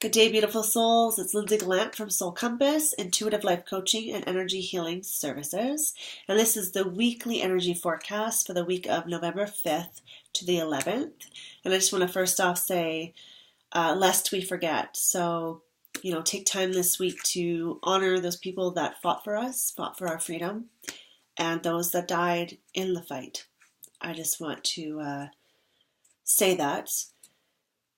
Good day, beautiful souls. It's Lindsay Gallant from Soul Compass, Intuitive Life Coaching and Energy Healing Services. And this is the weekly energy forecast for the week of November 5th to the 11th. And I just want to first off say, lest we forget. So, take time this week to honor those people that fought for us, fought for our freedom, and those that died in the fight. I just want to say that.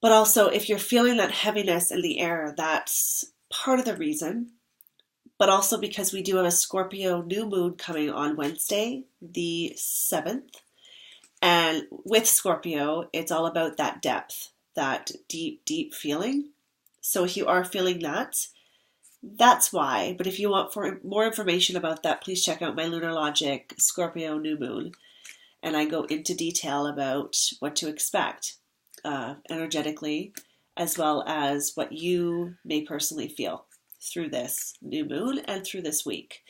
But also, if you're feeling that heaviness in the air, that's part of the reason. But also because we do have a Scorpio new moon coming on Wednesday, the 7th. And with Scorpio, it's all about that depth, that deep, deep feeling. So if you are feeling that, that's why. But if you want more information about that, please check out my Lunar Logic Scorpio new moon. And I go into detail about what to expect. Energetically, as well as what you may personally feel through this new moon and through this week.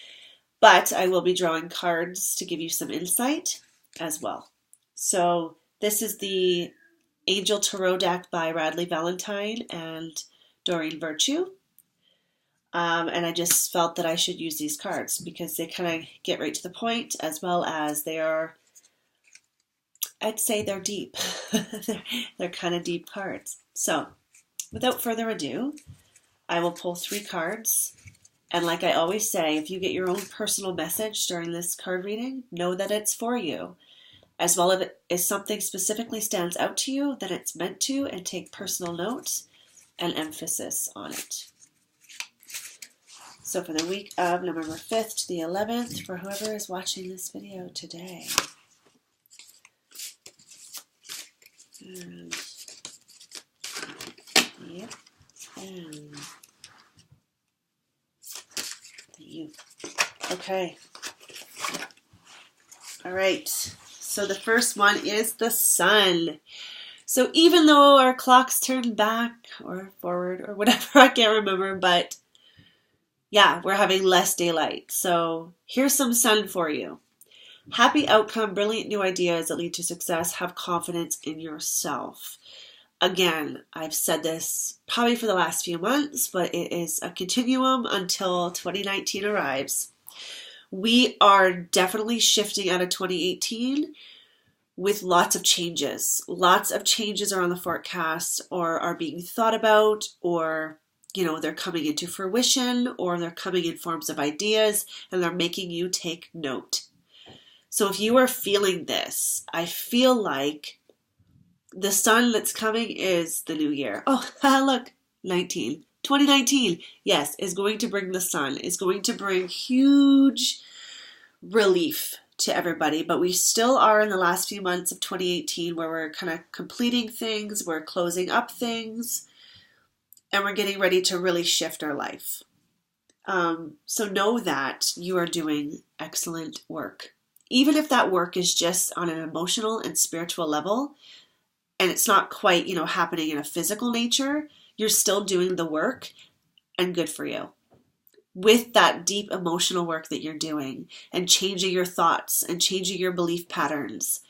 But I will be drawing cards to give you some insight as well. So this is the Angel Tarot deck by Radley Valentine and Doreen Virtue. And I just felt that I should use these cards because they kind of get right to the point, as well as they are, I'd say they're deep. they're kind of deep cards. So, without further ado, I will pull 3 cards. And like I always say, if you get your own personal message during this card reading, know that it's for you. As well as if something specifically stands out to you, then it's meant to, and take personal note and emphasis on it. So for the week of November 5th to the 11th, for whoever is watching this video today. And the U. Okay. All right. So the first one is the sun. So even though our clocks turn back or forward or whatever, I can't remember, but yeah, we're having less daylight. So here's some sun for you. Happy outcome, brilliant new ideas that lead to success. Have confidence in yourself. Again, I've said this probably for the last few months, but it is a continuum until 2019 arrives. We are definitely shifting out of 2018 with lots of changes. Lots of changes are on the forecast or are being thought about, or they're coming into fruition, or they're coming in forms of ideas, and they're making you take note. So if you are feeling this, I feel like the sun that's coming is the new year. Oh, look, 2019, yes, is going to bring the sun, is going to bring huge relief to everybody. But we still are in the last few months of 2018 where we're kind of completing things, we're closing up things, and we're getting ready to really shift our life. So know that you are doing excellent work. Even if that work is just on an emotional and spiritual level, and it's not quite, happening in a physical nature, you're still doing the work, and good for you. With that deep emotional work that you're doing, and changing your thoughts, and changing your belief patterns,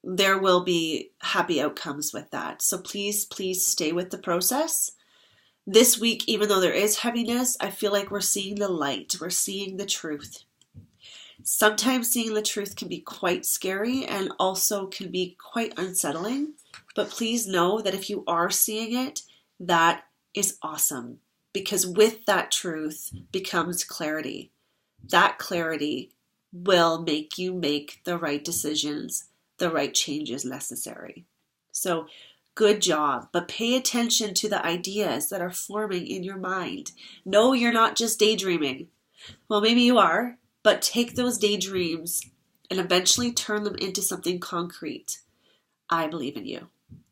there will be happy outcomes with that. So please, please stay with the process. This week, even though there is heaviness, I feel like we're seeing the light. We're seeing the truth. Sometimes seeing the truth can be quite scary and also can be quite unsettling. But please know that if you are seeing it, that is awesome. Because with that truth becomes clarity. That clarity will make you make the right decisions, the right changes necessary. So good job. But pay attention to the ideas that are forming in your mind. No, you're not just daydreaming. Well, maybe you are. But take those daydreams and eventually turn them into something concrete. I believe in you.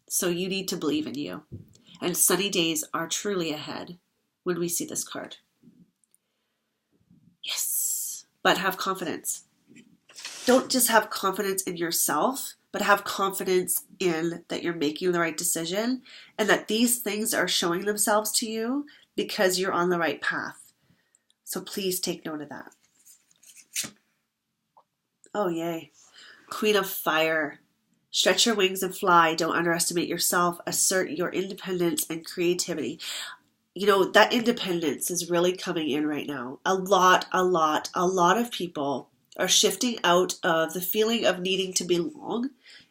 So you need to believe in you. And sunny days are truly ahead when we see this card. Yes. But have confidence. Don't just have confidence in yourself, but have confidence in that you're making the right decision and that these things are showing themselves to you because you're on the right path. So please take note of that. Oh, yay. Queen of Fire. Stretch your wings and fly. Don't underestimate yourself. Assert your independence and creativity. You know, that independence is really coming in right now. A lot of people are shifting out of the feeling of needing to belong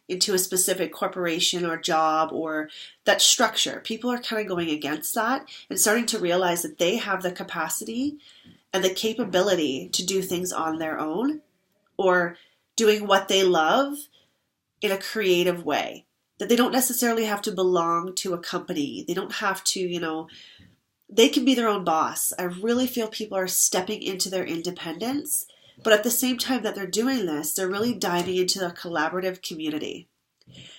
into a specific corporation or job or that structure. People are kind of going against that and starting to realize that they have the capacity and the capability to do things on their own or doing what they love in a creative way. That they don't necessarily have to belong to a company. They don't have to, they can be their own boss. I really feel people are stepping into their independence, but at the same time that they're doing this, they're really diving into a collaborative community.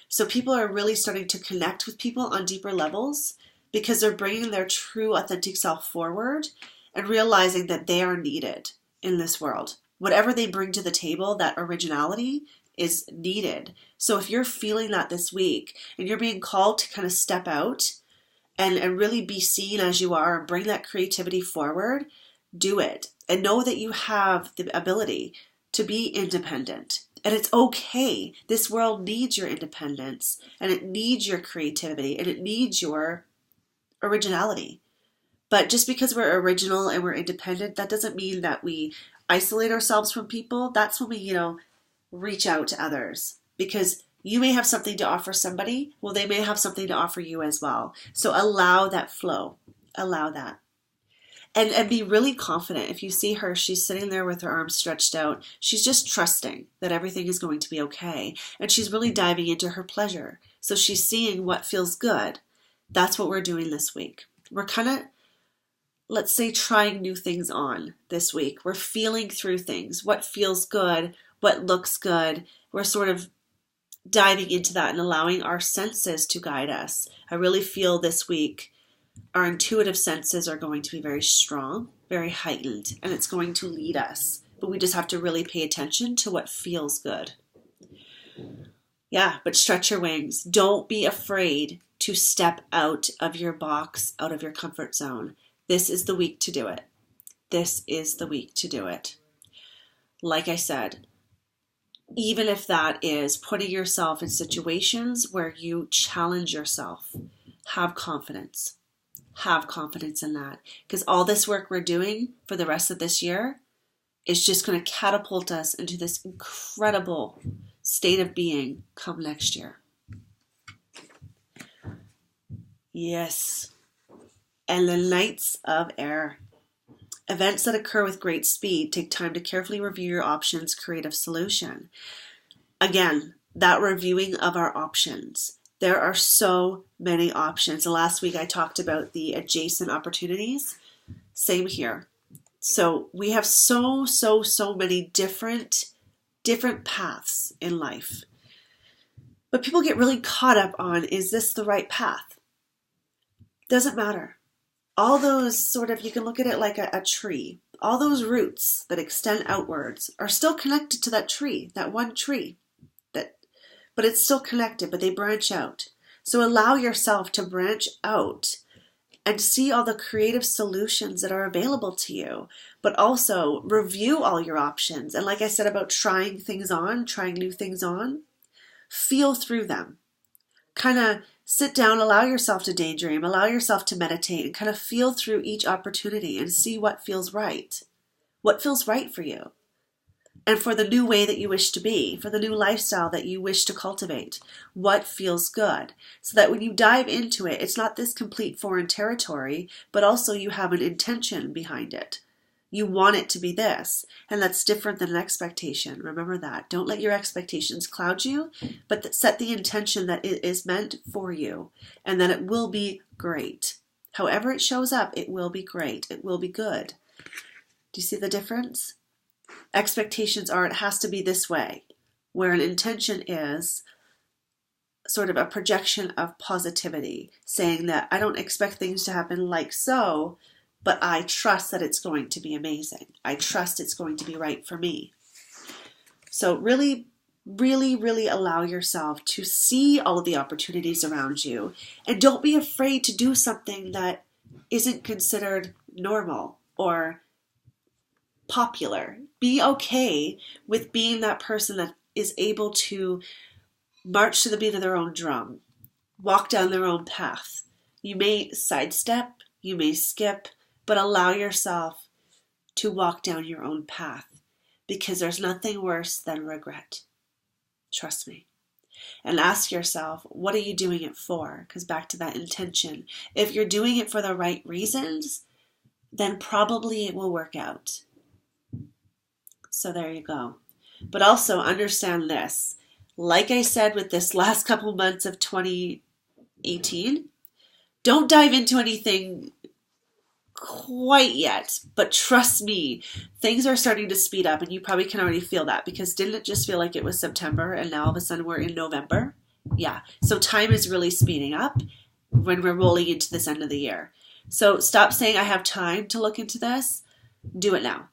So people are really starting to connect with people on deeper levels because they're bringing their true authentic self forward and realizing that they are needed in this world. Whatever they bring to the table, that originality is needed. So if you're feeling that this week and you're being called to kind of step out and really be seen as you are and bring that creativity forward, do it. And know that you have the ability to be independent. And it's okay. This world needs your independence and it needs your creativity and it needs your originality. But just because we're original and we're independent, that doesn't mean that we isolate ourselves from people. That's when we, reach out to others because you may have something to offer somebody. Well, they may have something to offer you as well. So allow that flow. Allow that. And be really confident. If you see her, she's sitting there with her arms stretched out. She's just trusting that everything is going to be okay. And she's really diving into her pleasure. So she's seeing what feels good. That's what we're doing this week. We're kind of, let's say, trying new things on this week. We're feeling through things. What feels good? What looks good? We're sort of diving into that and allowing our senses to guide us. I really feel this week our intuitive senses are going to be very strong, very heightened, and it's going to lead us. But we just have to really pay attention to what feels good. Yeah, but stretch your wings. Don't be afraid to step out of your box, out of your comfort zone. This is the week to do it. This is the week to do it. Like I said, even if that is putting yourself in situations where you challenge yourself, have confidence. Have confidence in that. Because all this work we're doing for the rest of this year is just going to catapult us into this incredible state of being come next year. Yes. And the Knights of Air. Events that occur with great speed. Take time to carefully review your options, create a solution. Again, that reviewing of our options. There are so many options. Last week I talked about the adjacent opportunities. Same here. So we have so many different paths in life. But people get really caught up on, is this the right path? Doesn't matter. All those sort of, you can look at it like a tree. All those roots that extend outwards are still connected to that tree, that one tree. But it's still connected, but they branch out. So allow yourself to branch out and see all the creative solutions that are available to you, but also review all your options. And like I said about trying new things on, feel through them. Kind of sit down, allow yourself to daydream, allow yourself to meditate and kind of feel through each opportunity and see what feels right. What feels right for you? And for the new way that you wish to be, for the new lifestyle that you wish to cultivate, what feels good? So that when you dive into it, it's not this complete foreign territory, but also you have an intention behind it. You want it to be this, and that's different than an expectation. Remember that. Don't let your expectations cloud you, but set the intention that it is meant for you, and that it will be great. However it shows up, it will be great. It will be good. Do you see the difference? Expectations are, it has to be this way, where an intention is sort of a projection of positivity, saying that I don't expect things to happen like so, but I trust that it's going to be amazing. I trust it's going to be right for me. So really allow yourself to see all of the opportunities around you, and don't be afraid to do something that isn't considered normal or popular. Be okay with being that person that is able to march to the beat of their own drum, walk down their own path. You may sidestep, you may skip, but allow yourself to walk down your own path, because there's nothing worse than regret. Trust me. And ask yourself, what are you doing it for? Because back to that intention. If you're doing it for the right reasons, then probably it will work out. So there you go. But also understand this. Like I said with this last couple months of 2018, don't dive into anything quite yet, but trust me, things are starting to speed up, and you probably can already feel that, because didn't it just feel like it was September and now all of a sudden we're in November? Yeah, so time is really speeding up when we're rolling into this end of the year. So stop saying I have time to look into this. Do it now.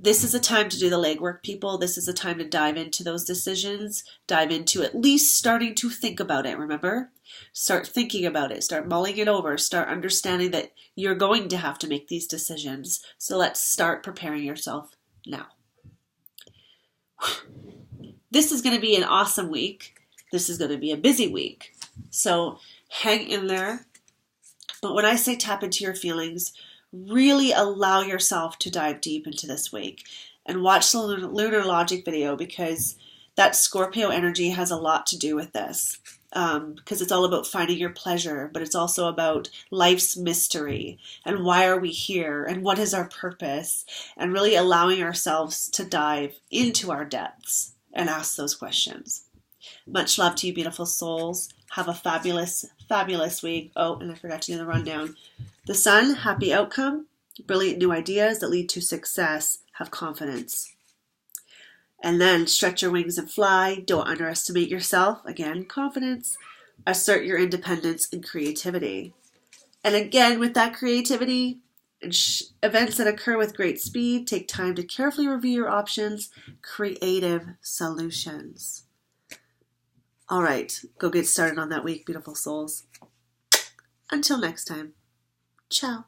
This is a time to do the legwork, people. This is a time to dive into those decisions, dive into at least starting to think about it, remember? Start thinking about it, start mulling it over, start understanding that you're going to have to make these decisions. So let's start preparing yourself now. This is going to be an awesome week. This is going to be a busy week. So hang in there. But when I say tap into your feelings, really allow yourself to dive deep into this week and watch the lunar logic video, because that Scorpio energy has a lot to do with this, because it's all about finding your pleasure, but it's also about life's mystery and why are we here and what is our purpose, and really allowing ourselves to dive into our depths and ask those questions. Much love to you, beautiful souls. Have a fabulous, fabulous week. Oh, and I forgot to do the rundown. The Sun, happy outcome, brilliant new ideas that lead to success, have confidence. And then stretch your wings and fly. Don't underestimate yourself. Again, confidence. Assert your independence and creativity. And again, with that creativity, events that occur with great speed, take time to carefully review your options. Creative solutions. All right, go get started on that week, beautiful souls. Until next time. Ciao.